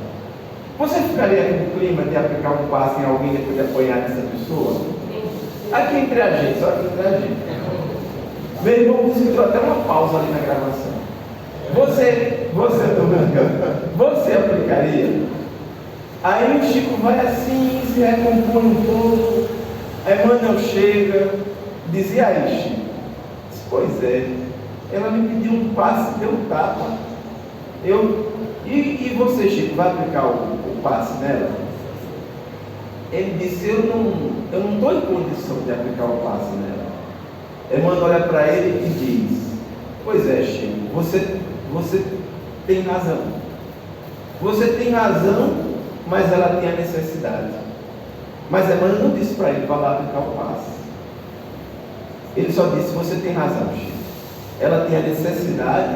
Você ficaria no clima de aplicar um passe em alguém depois de apanhar essa pessoa? Aqui entre a gente, só aqui entre a gente. Meu irmão disse que deu até uma pausa ali na gravação. Você aplicaria? Aí o Chico vai assim, se recompõe um pouco. Aí Emmanuel chega, diz: e aí, Chico? Diz: pois é, ela me pediu um passe, deu um tapa. E você, Chico, vai aplicar o passe nela? Ele disse: eu não estou em condição de aplicar o passe nela. Emmanuel olha para ele e diz: pois é, Chico, você tem razão. Você tem razão, mas ela tem a necessidade. Mas Emmanuel não disse para ele: vá lá aplicar o passe. Ele só disse: você tem razão, Chico. Ela tem a necessidade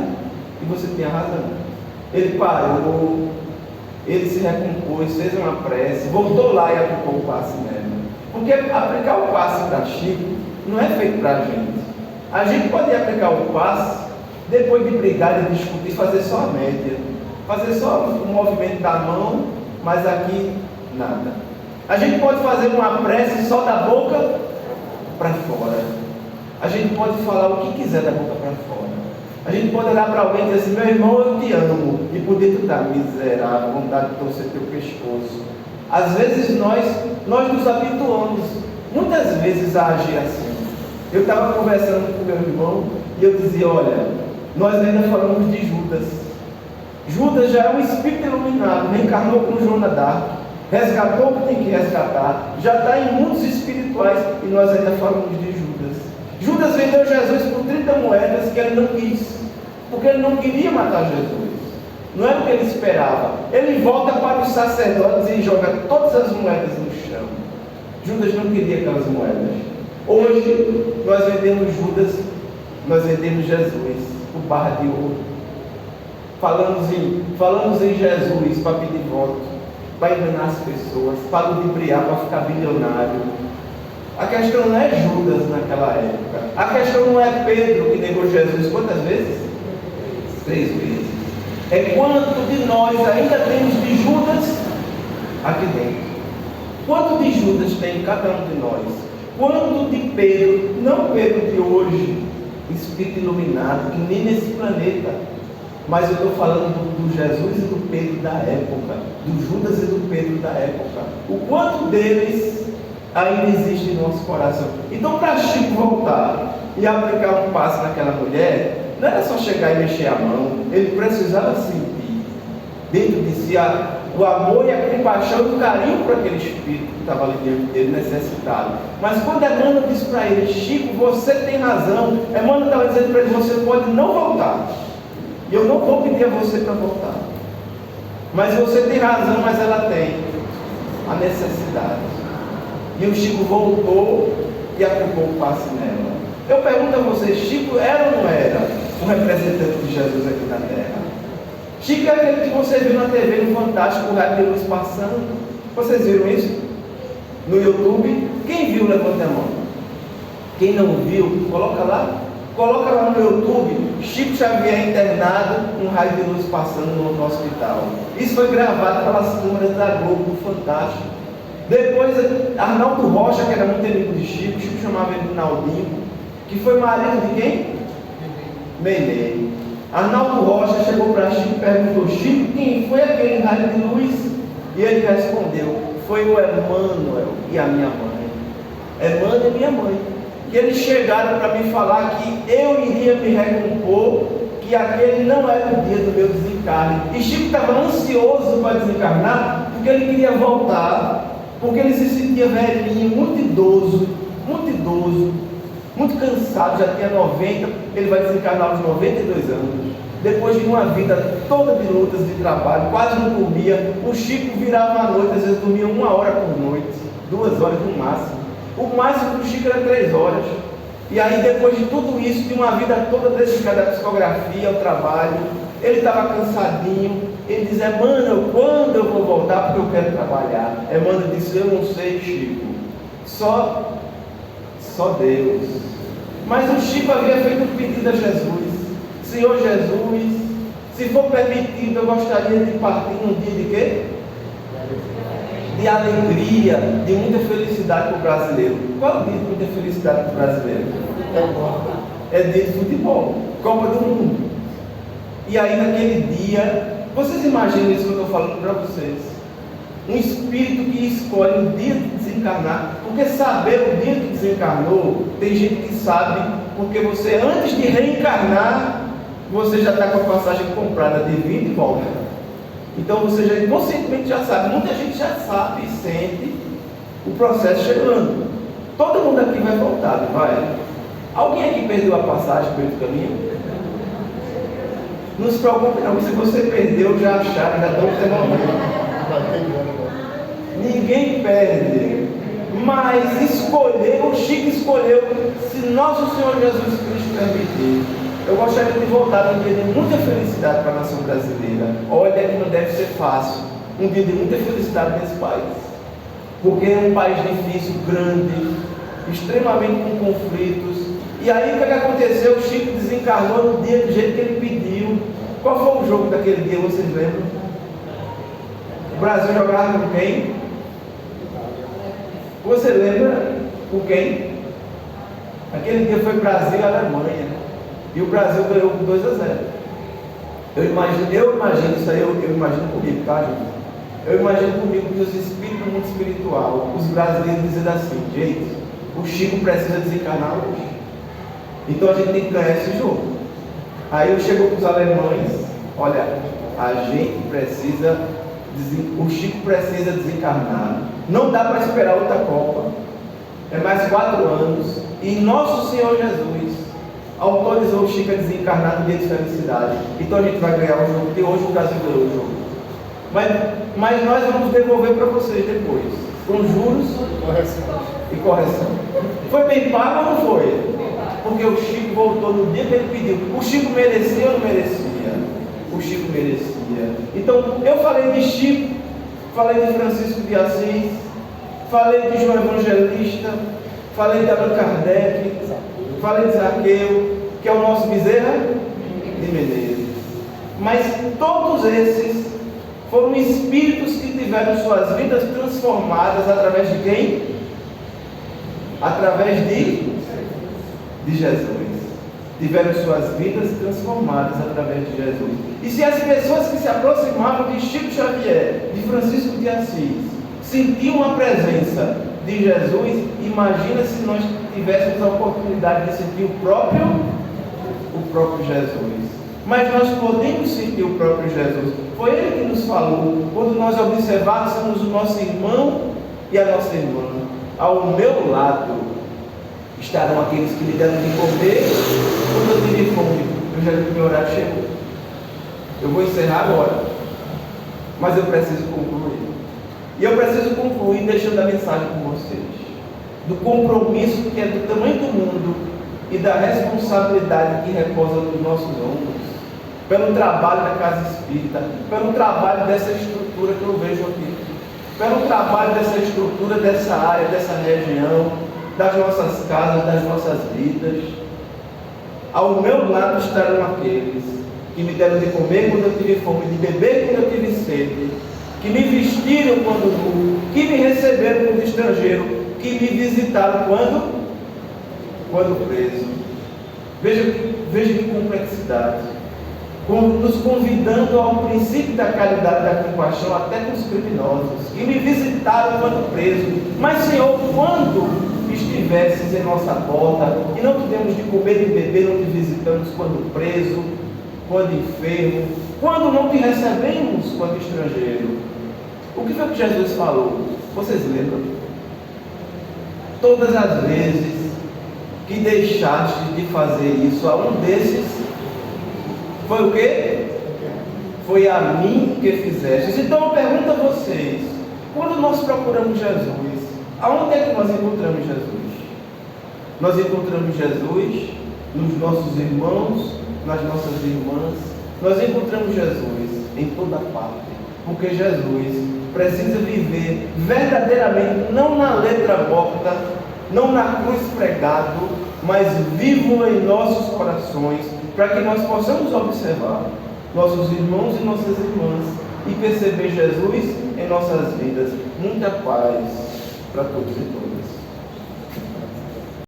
e você tem a razão. Ele parou, ele se recompôs, fez uma prece, voltou lá e aplicou o passe nela. Porque aplicar o passe para Chico não é feito para a gente. A gente pode aplicar o passe depois de brigar, de discutir, fazer só a média, fazer só o movimento da mão, mas aqui nada. A gente pode fazer uma prece só da boca para fora. A gente pode falar o que quiser da boca para fora. A gente pode olhar para alguém e dizer assim: meu irmão, eu te amo. E por dentro está miserável, vontade de torcer teu pescoço. Às vezes nós nos habituamos, muitas vezes, a agir assim. Eu estava conversando com meu irmão e eu dizia: olha, nós ainda falamos de Judas. Judas já é um espírito iluminado, reencarnou com Joana d'Arc, resgatou o que tem que resgatar, já está em mundos espirituais e nós ainda falamos de Judas. Judas vendeu Jesus por 30 moedas que ele não quis, porque ele não queria matar Jesus. Não era o que ele esperava. Ele volta para os sacerdotes e joga todas as moedas no chão. Judas não queria aquelas moedas. Hoje nós vendemos Judas, nós vendemos Jesus por barra de ouro. falamos em Jesus para pedir voto, para enganar as pessoas, para ludibriar, para ficar bilionário. A questão não é Judas naquela época. A questão não é Pedro que negou Jesus quantas vezes? 3 vezes. É quanto de nós ainda temos de Judas aqui dentro. Quanto de Judas tem em cada um de nós? Quanto de Pedro, não Pedro de hoje, espírito iluminado, que nem nesse planeta, mas eu estou falando do Jesus e do Pedro da época, do Judas e do Pedro da época. O quanto deles ainda existe em nosso coração. Então, para Chico voltar e aplicar um passo naquela mulher, não era só chegar e mexer a mão, ele precisava sentir dentro de si o amor e a compaixão e o carinho por aquele espírito que estava ali diante dele, necessitado. Mas quando Emmanuel disse para ele: Chico, você tem razão, Emmanuel estava dizendo para ele: você pode não voltar, e eu não vou pedir a você para voltar, mas você tem razão, mas ela tem a necessidade. E o Chico voltou e aplicou o passe nela. Eu pergunto a vocês: Chico era ou não era um representante de Jesus aqui na Terra? Chico é aquele que você viu na TV, no Fantástico, o raio de luz passando. Vocês viram isso? No YouTube? Quem viu, levanta a mão. Quem não viu, coloca lá. Coloca lá no YouTube, Chico Xavier internado, um raio de luz passando no hospital. Isso foi gravado pelas câmeras da Globo, do Fantástico. Depois, Arnaldo Rocha, que era muito amigo de Chico chamava ele de Naldinho, que foi marido de quem? Meilei. Arnaldo Rocha chegou para Chico e perguntou: Chico, quem foi aquele raio de luz? E ele respondeu: foi o Emmanuel e a minha mãe. Emmanuel e minha mãe. Que eles chegaram para me falar que eu iria me recompor, que aquele não era o dia do meu desencarne. E Chico estava ansioso para desencarnar, porque ele queria voltar, porque ele se sentia velhinho, muito idoso, muito cansado, já tinha 90, ele vai desencarnar aos 92 anos. Depois de uma vida toda de lutas, de trabalho, quase não dormia. O Chico virava à noite, às vezes dormia 1 hora por noite, 2 horas no máximo. O máximo do Chico era 3 horas. E aí, depois de tudo isso, de uma vida toda dedicada à psicografia, ao trabalho, ele estava cansadinho. Ele diz: Emmanuel, quando eu vou voltar? Porque eu quero trabalhar. Emmanuel disse: eu não sei, Chico, só Deus. Mas o Chico havia feito um pedido a Jesus: Senhor Jesus, se for permitido, eu gostaria de partir num dia de quê? De alegria, de muita felicidade para o brasileiro. Qual é o dia de muita felicidade para o brasileiro? É dia de futebol, Copa do Mundo. E aí, naquele dia, vocês imaginam isso que eu estou falando para vocês? Um espírito que escolhe o dia de desencarnar, porque saber o dia que desencarnou, tem gente que sabe, porque você, antes de reencarnar, você já está com a passagem comprada de vida e volta. Então você já inconscientemente já sabe. Muita gente já sabe e sente o processo chegando. Todo mundo aqui vai voltar, não vai? Alguém aqui perdeu a passagem pelo caminho? Não se preocupe não, se você perdeu, já acharam, já estão demorando. Ninguém perde, mas escolheu, o Chico escolheu, se nosso Senhor Jesus Cristo permitir. Eu gostaria de voltar num dia de muita felicidade para a nação brasileira. Olha que não deve ser fácil, um dia de muita felicidade nesse país, porque é um país difícil, grande, extremamente com conflitos. E aí o que aconteceu? O Chico desencarnou no dia do jeito que ele pediu. Qual foi o jogo daquele dia, vocês lembram? O Brasil jogava com quem? Você lembra com quem? Aquele dia foi Brasil e Alemanha, e o Brasil ganhou por 2-0. Eu imagino isso aí, eu imagino comigo, tá, gente? Eu imagino comigo que os espíritos do mundo espiritual, os brasileiros dizendo assim: gente, o Chico precisa desencarnar hoje, então a gente tem que ganhar esse jogo. Aí eu chego para os alemães: olha, a gente precisa, o Chico precisa desencarnar, não dá para esperar outra Copa, é mais 4 anos, e nosso Senhor Jesus autorizou o Chico a desencarnar no dia de felicidade, então a gente vai ganhar o jogo, porque hoje o Brasil ganhou o jogo. Mas nós vamos devolver para vocês depois, com juros e correção. Foi bem pago ou não foi? Porque o Chico voltou no dia que ele pediu. O Chico merecia ou não merecia? O o Chico merecia. Então, eu falei de Chico, falei de Francisco de Assis, falei de João Evangelista, falei de Allan Kardec, falei de Zaqueu, que é o nosso Bezerra de Menezes. Mas todos esses foram espíritos que tiveram suas vidas transformadas através de quem? Através de Jesus. Tiveram suas vidas transformadas através de Jesus. E se as pessoas que se aproximavam de Chico Xavier, de Francisco de Assis, sentiam a presença de Jesus, imagina se nós tivéssemos a oportunidade de sentir o próprio Jesus. Mas nós podemos sentir o próprio Jesus. Foi Ele que nos falou, quando nós observássemos o nosso irmão e a nossa irmã. Ao meu lado estarão aqueles que me deram de comer quando eu tive fome. Eu já vi que meu horário chegou. Eu vou encerrar agora, mas eu preciso concluir. E eu preciso concluir deixando a mensagem com vocês, do compromisso que é do tamanho do mundo e da responsabilidade que repousa nos nossos ombros, pelo trabalho da Casa Espírita, pelo trabalho dessa estrutura que eu vejo aqui, pelo trabalho dessa estrutura, dessa área, dessa região, das nossas casas, das nossas vidas. Ao meu lado estarão aqueles que me deram de comer quando eu tive fome, de beber quando eu tive sede, que me vestiram quando nu, que me receberam quando estrangeiro, que me visitaram quando preso. Veja que complexidade. Nos convidando ao princípio da caridade e da compaixão até com os criminosos, que me visitaram quando preso. Mas, Senhor, quando estivesses em nossa porta e não tivemos de comer e de beber, não te visitamos quando preso, quando enfermo, quando não te recebemos quando estrangeiro. O que foi que Jesus falou? Vocês lembram? Todas as vezes que deixaste de fazer isso a um desses, foi o quê? Foi a mim que fizestes. Então eu pergunto a vocês, quando nós procuramos Jesus, aonde é que nós encontramos Jesus? Nós encontramos Jesus nos nossos irmãos, nas nossas irmãs. Nós encontramos Jesus em toda parte, porque Jesus precisa viver verdadeiramente, não na letra morta, não na cruz pregado, mas vivo em nossos corações, para que nós possamos observar nossos irmãos e nossas irmãs e perceber Jesus em nossas vidas. Muita paz para todos e todas.